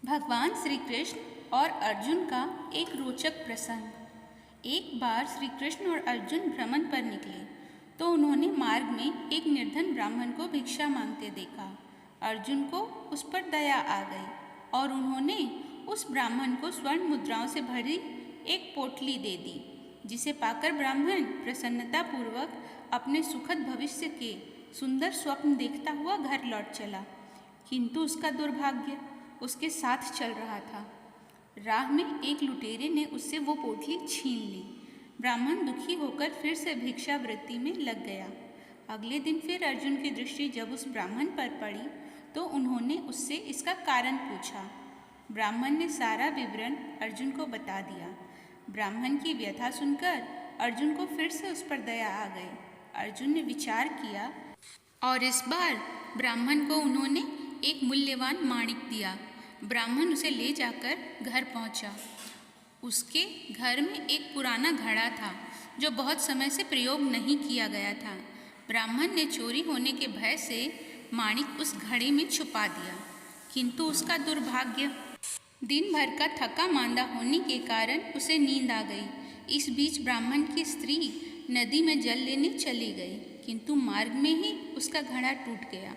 भगवान श्री कृष्ण और अर्जुन का एक रोचक प्रसंग। एक बार श्री कृष्ण और अर्जुन भ्रमण पर निकले तो उन्होंने मार्ग में एक निर्धन ब्राह्मण को भिक्षा मांगते देखा। अर्जुन को उस पर दया आ गई और उन्होंने उस ब्राह्मण को स्वर्ण मुद्राओं से भरी एक पोटली दे दी, जिसे पाकर ब्राह्मण प्रसन्नतापूर्वक अपने सुखद भविष्य के सुंदर स्वप्न देखता हुआ घर लौट चला। किंतु उसका दुर्भाग्य उसके साथ चल रहा था। राह में एक लुटेरे ने उससे वो पोटली छीन ली। ब्राह्मण दुखी होकर फिर से भिक्षावृत्ति में लग गया। अगले दिन फिर अर्जुन की दृष्टि जब उस ब्राह्मण पर पड़ी तो उन्होंने उससे इसका कारण पूछा। ब्राह्मण ने सारा विवरण अर्जुन को बता दिया। ब्राह्मण की व्यथा सुनकर अर्जुन को फिर से उस पर दया आ गई। अर्जुन ने विचार किया और इस बार ब्राह्मण को उन्होंने एक मूल्यवान माणिक दिया। ब्राह्मण उसे ले जाकर घर पहुंचा। उसके घर में एक पुराना घड़ा था जो बहुत समय से प्रयोग नहीं किया गया था। ब्राह्मण ने चोरी होने के भय से माणिक उस घड़े में छुपा दिया, किंतु उसका दुर्भाग्य, दिन भर का थका मांदा होने के कारण उसे नींद आ गई। इस बीच ब्राह्मण की स्त्री नदी में जल लेने चली गई, किंतु मार्ग में ही उसका घड़ा टूट गया।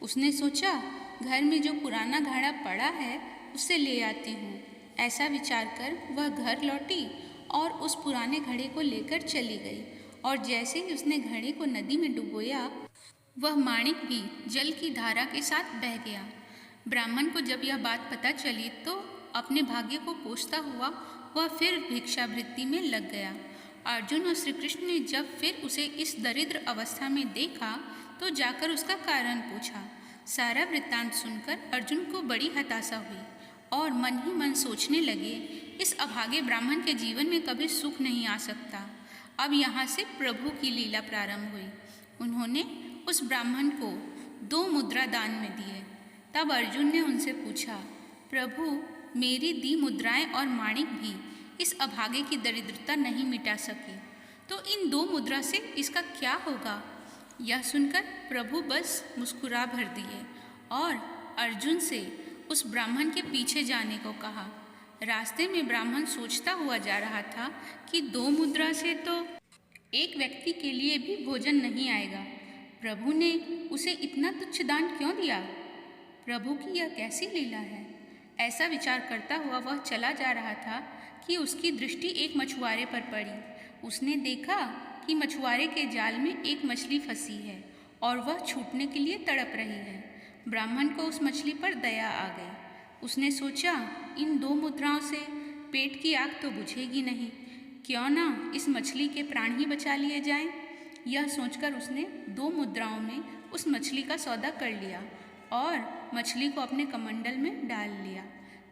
उसने सोचा, घर में जो पुराना घड़ा पड़ा है उसे ले आती हूँ। ऐसा विचार कर वह घर लौटी और उस पुराने घड़े को लेकर चली गई, और जैसे ही उसने घड़े को नदी में डुबोया, वह माणिक भी जल की धारा के साथ बह गया। ब्राह्मण को जब यह बात पता चली तो अपने भाग्य को कोसता हुआ वह फिर भिक्षावृत्ति में लग गया। अर्जुन और श्री कृष्ण ने जब फिर उसे इस दरिद्र अवस्था में देखा तो जाकर उसका कारण पूछा। सारा वृत्तांत सुनकर अर्जुन को बड़ी हताशा हुई और मन ही मन सोचने लगे, इस अभागे ब्राह्मण के जीवन में कभी सुख नहीं आ सकता। अब यहाँ से प्रभु की लीला प्रारंभ हुई। उन्होंने उस ब्राह्मण को 2 मुद्रा दान में दिए। तब अर्जुन ने उनसे पूछा, प्रभु, मेरी दी मुद्राएं और माणिक भी इस अभागे की दरिद्रता नहीं मिटा सके, तो इन 2 मुद्रा से इसका क्या होगा? यह सुनकर प्रभु बस मुस्कुरा भर दिए और अर्जुन से उस ब्राह्मण के पीछे जाने को कहा। रास्ते में ब्राह्मण सोचता हुआ जा रहा था कि 2 मुद्रा से तो एक व्यक्ति के लिए भी भोजन नहीं आएगा। प्रभु ने उसे इतना तुच्छ दान क्यों दिया? प्रभु की यह कैसी लीला है? ऐसा विचार करता हुआ वह चला जा रहा था कि उसकी दृष्टि एक मछुआरे पर पड़ी। उसने देखा कि मछुआरे के जाल में एक मछली फंसी है और वह छूटने के लिए तड़प रही है। ब्राह्मण को उस मछली पर दया आ गई। उसने सोचा, इन 2 मुद्राओं से पेट की आग तो बुझेगी नहीं, क्यों ना इस मछली के प्राण ही बचा लिए जाएं। यह सोचकर उसने 2 मुद्राओं में उस मछली का सौदा कर लिया और मछली को अपने कमंडल में डाल लिया।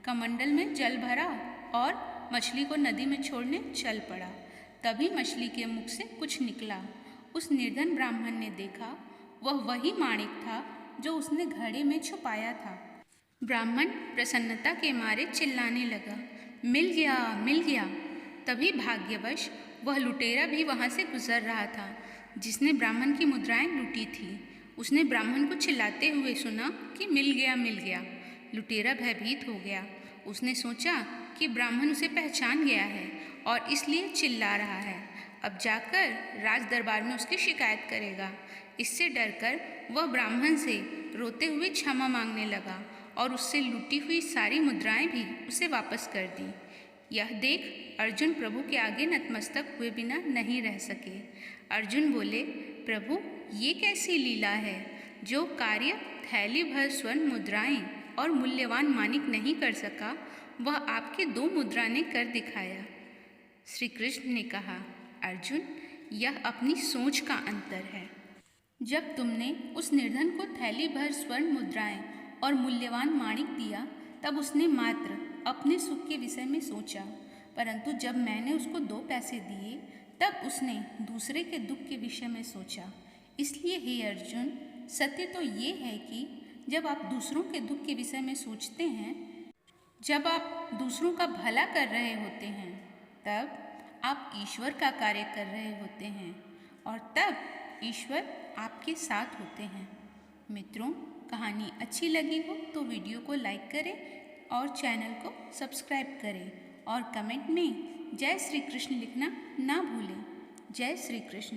कमंडल में जल भरा और मछली को नदी में छोड़ने चल पड़ा। तभी मछली के मुख से कुछ निकला। उस निर्धन ब्राह्मण ने देखा, वह वही माणिक था जो उसने घड़े में छुपाया था। ब्राह्मण प्रसन्नता के मारे चिल्लाने लगा, मिल गया, मिल गया। तभी भाग्यवश वह लुटेरा भी वहाँ से गुजर रहा था जिसने ब्राह्मण की मुद्राएं लूटी थी। उसने ब्राह्मण को चिल्लाते हुए सुना कि मिल गया, मिल गया। लुटेरा भयभीत हो गया। उसने सोचा कि ब्राह्मण उसे पहचान गया है और इसलिए चिल्ला रहा है। अब जाकर राज दरबार में उसकी शिकायत करेगा। इससे डरकर वह ब्राह्मण से रोते हुए क्षमा मांगने लगा और उससे लूटी हुई सारी मुद्राएं भी उसे वापस कर दी। यह देख अर्जुन प्रभु के आगे नतमस्तक हुए बिना नहीं रह सके। अर्जुन बोले, प्रभु, ये कैसी लीला है? जो कार्य थैली भर स्वर्ण मुद्राएं और मूल्यवान माणिक नहीं कर सका, वह आपके 2 मुद्रा ने कर दिखाया। श्री कृष्ण ने कहा, अर्जुन, यह अपनी सोच का अंतर है। जब तुमने उस निर्धन को थैली भर स्वर्ण मुद्राएं और मूल्यवान माणिक दिया, तब उसने मात्र अपने सुख के विषय में सोचा, परंतु जब मैंने उसको 2 पैसे दिए, तब उसने दूसरे के दुख के विषय में सोचा। इसलिए हे अर्जुन, सत्य तो ये है कि जब आप दूसरों के दुख के विषय में सोचते हैं, जब आप दूसरों का भला कर रहे होते हैं, तब आप ईश्वर का कार्य कर रहे होते हैं और तब ईश्वर आपके साथ होते हैं। मित्रों, कहानी अच्छी लगी हो तो वीडियो को लाइक करें और चैनल को सब्सक्राइब करें और कमेंट में जय श्री कृष्ण लिखना ना भूलें। जय श्री कृष्ण।